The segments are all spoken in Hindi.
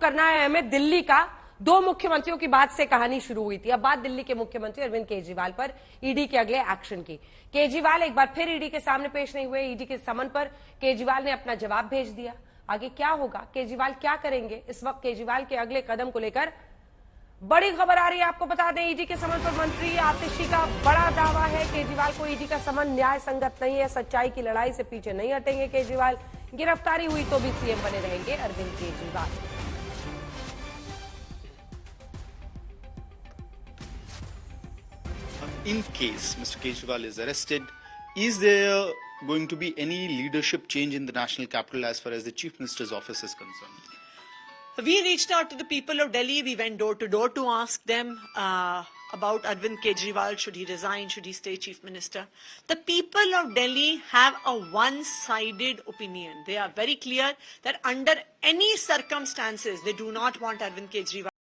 करना है हमें दिल्ली का। दो मुख्यमंत्रियों की बात से कहानी शुरू हुई थी। अब बात दिल्ली के मुख्यमंत्री अरविंद केजरीवाल पर ईडी के अगले एक्शन की। केजरीवाल एक बार फिर ईडी के सामने पेश नहीं हुए। ईडी के समन पर केजरीवाल ने अपना जवाब भेज दिया। आगे क्या होगा, केजरीवाल क्या करेंगे, इस वक्त केजरीवाल के अगले कदम को लेकर बड़ी खबर आ रही है। आपको बता दें, ईडी के समन पर मंत्री आतिशी का बड़ा दावा है। केजरीवाल को ईडी का समन न्याय संगत नहीं है। सच्चाई की लड़ाई से पीछे नहीं हटेंगे केजरीवाल। गिरफ्तारी हुई तो भी सीएम बने रहेंगे Arvind Kejriwal. In case Mr. Kejriwal is arrested, is there going to be any leadership change in the national capital as far as the Chief Minister's office is concerned? We reached out to the people of Delhi. We went door to door to ask them about Arvind Kejriwal. Should he resign? Should he stay Chief Minister? The people of Delhi have a one-sided opinion. They are very clear that under any circumstances, they do not want Arvind Kejriwal.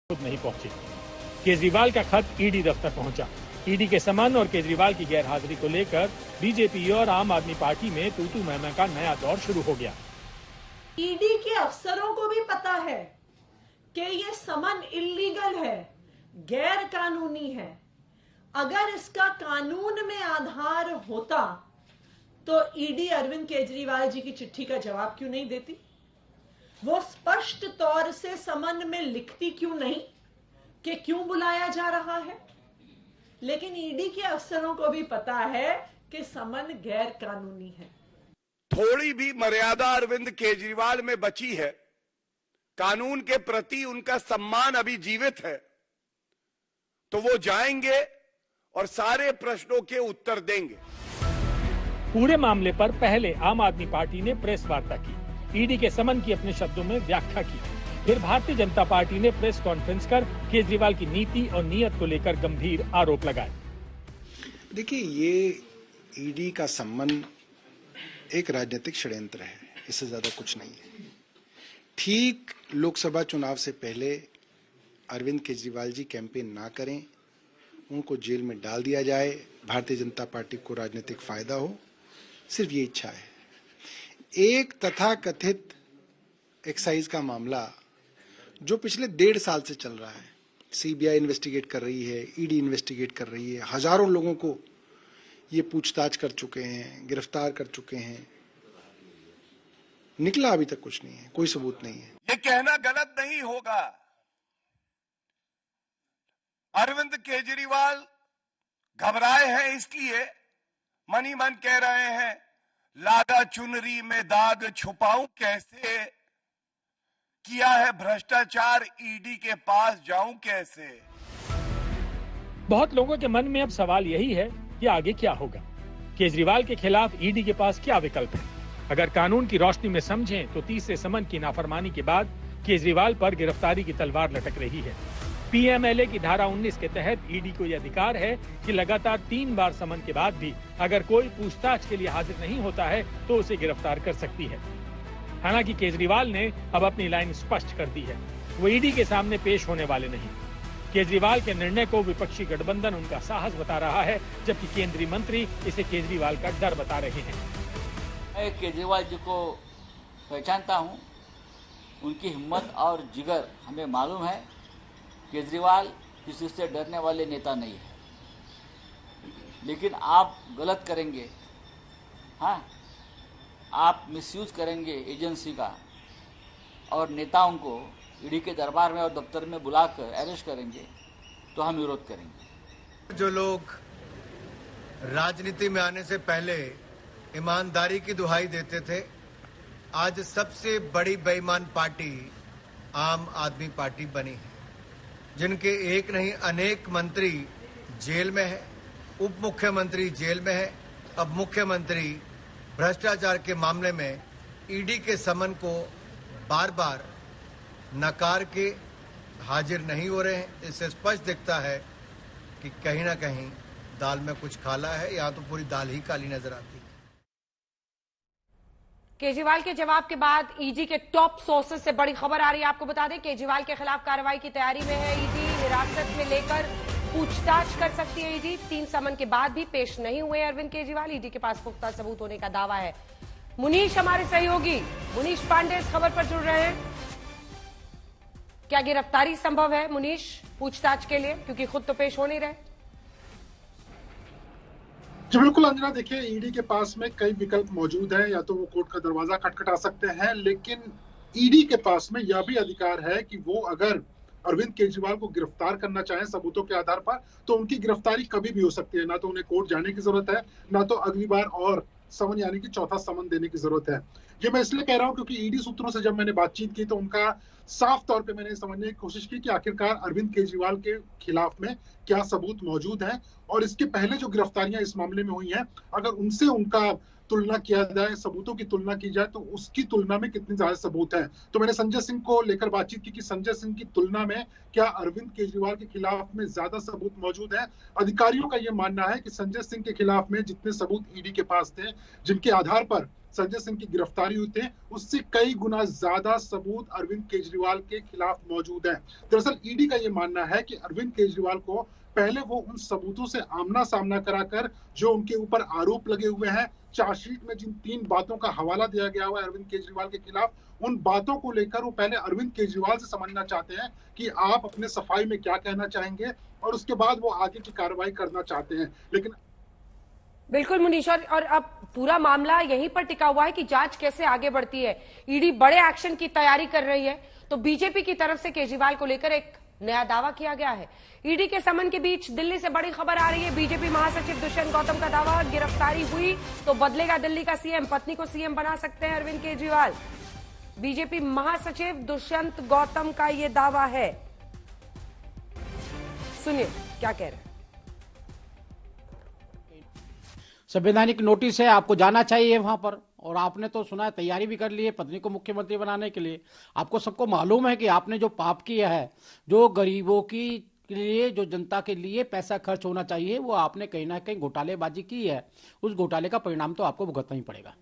नहीं पहुंचे। केजरीवाल का खत ईडी दफ्तर पहुंचा। ईडी के समन और केजरीवाल की गैरहाजिरी को लेकर बीजेपी और आम आदमी पार्टी में तू-तू मैं-मैं का नया दौर शुरू हो गया। ईडी के अफसरों को भी पता है कि ये समन इल्लीगल है, गैर कानूनी है। अगर इसका कानून में आधार होता तो ईडी अरविंद केजरीवाल जी की चिट्ठी का जवाब क्यों नहीं देती? वो स्पष्ट तौर से समन में लिखती क्यों नहीं कि क्यों बुलाया जा रहा है? लेकिन ईडी के अफसरों को भी पता है कि समन गैर कानूनी है। थोड़ी भी मर्यादा अरविंद केजरीवाल में बची है, कानून के प्रति उनका सम्मान अभी जीवित है, तो वो जाएंगे और सारे प्रश्नों के उत्तर देंगे। पूरे मामले पर पहले आम आदमी पार्टी ने प्रेस वार्ता की, ईडी के समन की अपने शब्दों में व्याख्या की। फिर भारतीय जनता पार्टी ने प्रेस कॉन्फ्रेंस कर केजरीवाल की नीति और नीयत को लेकर गंभीर आरोप लगाए। देखिए, ये ईडी का समन एक राजनीतिक षड्यंत्र है, इससे ज्यादा कुछ नहीं है। ठीक लोकसभा चुनाव से पहले अरविंद केजरीवाल जी कैंपेन ना करें, उनको जेल में डाल दिया जाए, भारतीय जनता पार्टी को राजनीतिक फायदा हो, सिर्फ ये इच्छा है। एक तथाकथित एक्साइज का मामला जो पिछले 1.5 साल से चल रहा है, सीबीआई इन्वेस्टिगेट कर रही है, ईडी इन्वेस्टिगेट कर रही है, हजारों लोगों को ये पूछताछ कर चुके हैं, गिरफ्तार कर चुके हैं, निकला अभी तक कुछ नहीं है, कोई सबूत नहीं है। ये कहना गलत नहीं होगा, अरविंद केजरीवाल घबराए हैं, इसलिए मन ही मन कह रहे हैं लागा चुनरी में दाग छुपाऊं कैसे, किया है भ्रष्टाचार ईडी के पास जाऊं कैसे। बहुत लोगों के मन में अब सवाल यही है कि आगे क्या होगा। केजरीवाल के खिलाफ ईडी के पास क्या विकल्प है? अगर कानून की रोशनी में समझें तो तीसरे समन की नाफरमानी के बाद केजरीवाल पर गिरफ्तारी की तलवार लटक रही है। पीएमएलए की धारा 19 के तहत ईडी को यह अधिकार है कि लगातार 3 बार समन के बाद भी अगर कोई पूछताछ के लिए हाजिर नहीं होता है तो उसे गिरफ्तार कर सकती है। हालांकि केजरीवाल ने अब अपनी लाइन स्पष्ट कर दी है। वो ईडी के सामने पेश होने वाले नहीं। केजरीवाल के निर्णय को विपक्षी गठबंधन उनका साहस बता रहा है, जबकि केंद्रीय मंत्री इसे केजरीवाल का डर बता रहे हैं। मैं केजरीवाल जी को पहचानता हूं, उनकी हिम्मत और जिगर हमें मालूम है। केजरीवाल किसी से डरने वाले नेता नहीं है, लेकिन आप गलत करेंगे, हाँ, आप मिसयूज करेंगे एजेंसी का और नेताओं को ईडी के दरबार में और दफ्तर में बुलाकर अरेस्ट करेंगे, तो हम विरोध करेंगे। जो लोग राजनीति में आने से पहले ईमानदारी की दुहाई देते थे, आज सबसे बड़ी बेईमान पार्टी आम आदमी पार्टी बनी है, जिनके एक नहीं अनेक मंत्री जेल में है, उप मुख्यमंत्री जेल में है। अब मुख्यमंत्री भ्रष्टाचार के मामले में ईडी के समन को बार बार नकार के हाजिर नहीं हो रहे हैं। इससे स्पष्ट दिखता है कि कहीं ना कहीं दाल में कुछ काला है, या तो पूरी दाल ही काली नजर आती है। केजरीवाल के जवाब के बाद ईडी के टॉप सोर्सेज से बड़ी खबर आ रही है। आपको बता दें, केजरीवाल के खिलाफ कार्रवाई की तैयारी में है ईडी। हिरासत में लेकर पूछताछ कर सकती है ईडी। 3 समन के बाद भी पेश नहीं हुए अरविंद केजरीवाल। ईडी के पास पुख्ता सबूत होने का दावा है। मुनीश हमारे सहयोगी मुनीश पांडे इस खबर पर जुड़ रहे हैं। क्या गिरफ्तारी संभव है मुनीश पूछताछ के लिए, क्योंकि खुद तो पेश हो नहीं रहे? जी बिल्कुल अंजना, देखिए ईडी के पास में कई विकल्प मौजूद हैं। या तो वो कोर्ट का दरवाजा खटखटा सकते हैं, लेकिन ईडी के पास में यह भी अधिकार है कि वो अगर अरविंद केजरीवाल को गिरफ्तार करना चाहें सबूतों के आधार पर, तो उनकी गिरफ्तारी कभी भी हो सकती है। ना तो उन्हें कोर्ट जाने की जरूरत है, ना तो अगली बार और समन यानी कि चौथा समन देने की जरूरत है। ये मैं इसलिए कह रहा हूं क्योंकि ईडी सूत्रों से जब मैंने बातचीत की तो उनका साफ तौर पे मैंने समझने की कोशिश की कि आखिरकार अरविंद केजरीवाल के खिलाफ में क्या सबूत मौजूद हैं, और इसके पहले जो गिरफ्तारियां इस मामले में हुई हैं, अगर उनसे उनका तुलना किया जाए, सबूतों की तुलना की जाए, तो उसकी तुलना में कितने ज्यादा सबूत हैं। तो मैंने संजय सिंह को लेकर बातचीत की कि संजय सिंह की तुलना में क्या अरविंद केजरीवाल के खिलाफ में ज्यादा सबूत मौजूद है। अधिकारियों का यह मानना है कि संजय सिंह के खिलाफ में जितने सबूत ईडी के पास थे, जिनके आधार पर संजय सिंह की गिरफ्तारी हुई थे, उससे कई गुना ज्यादा सबूत अरविंद केजरीवाल के खिलाफ मौजूद है। दरअसल ईडी का यह मानना है कि अरविंद केजरीवाल को पहले वो उन सबूतों से आमना सामना कराकर जो उनके ऊपर आरोप लगे हुए हैं, चार्जशीट में जिन 3 बातों का हवाला दिया गया हुआ है अरविंद केजरीवाल के खिलाफ, उन बातों को लेकर वो पहले अरविंद केजरीवाल से समझना चाहते हैं कि आप अपने सफाई में क्या कहना चाहेंगे, और उसके बाद वो आगे की कार्रवाई करना चाहते हैं। लेकिन बिल्कुल मुनीश, और अब पूरा मामला यहीं पर टिका हुआ है कि जांच कैसे आगे बढ़ती है। ईडी बड़े एक्शन की तैयारी कर रही है, तो बीजेपी की तरफ से केजरीवाल को लेकर एक नया दावा किया गया है। ईडी के समन के बीच दिल्ली से बड़ी खबर आ रही है। बीजेपी महासचिव दुष्यंत गौतम का दावा, गिरफ्तारी हुई तो बदलेगा दिल्ली का सीएम, पत्नी को सीएम बना सकते हैं अरविंद केजरीवाल। बीजेपी महासचिव दुष्यंत गौतम का यह दावा है, सुनिए क्या कह रहे हैं। संवैधानिक नोटिस है, आपको जाना चाहिए वहां पर, और आपने तो सुना है तैयारी भी कर ली है पत्नी को मुख्यमंत्री बनाने के लिए। आपको सबको मालूम है कि आपने जो पाप किया है, जो गरीबों के लिए, जो जनता के लिए पैसा खर्च होना चाहिए, वो आपने कहीं ना कहीं घोटालेबाजी की है। उस घोटाले का परिणाम तो आपको भुगतना ही पड़ेगा।